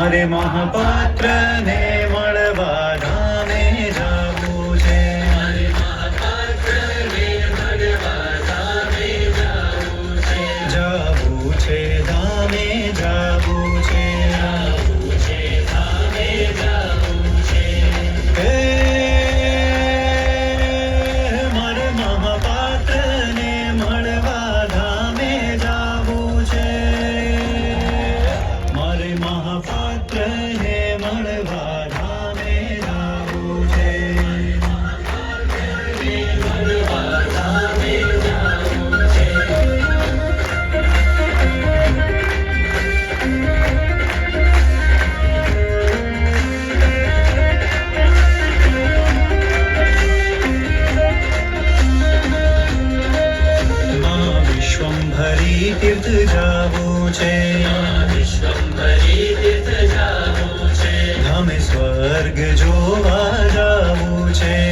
મારે મહાપાત્ર ને મળવા ધામે જાવું છે. મારે મહાપાત્ર ને મળવા ધામે જાવું છે. જાવું છે ધામે જાવું છે. જાવું છે ધામે જાવું છે. હે મારે મહાપાત્ર ને મળવા ધામે જાવું છે. મારે મહાપાત્ર ને મળવા ધામે જાવું છે. મળવા ધામે જાવું છે. વિશ્વંભરી તીર્થ જાવું છે. વિશ્વંભરી તીર્થ જાવું છે. ધામે સ્વર્ગ જોવા જાવું છે.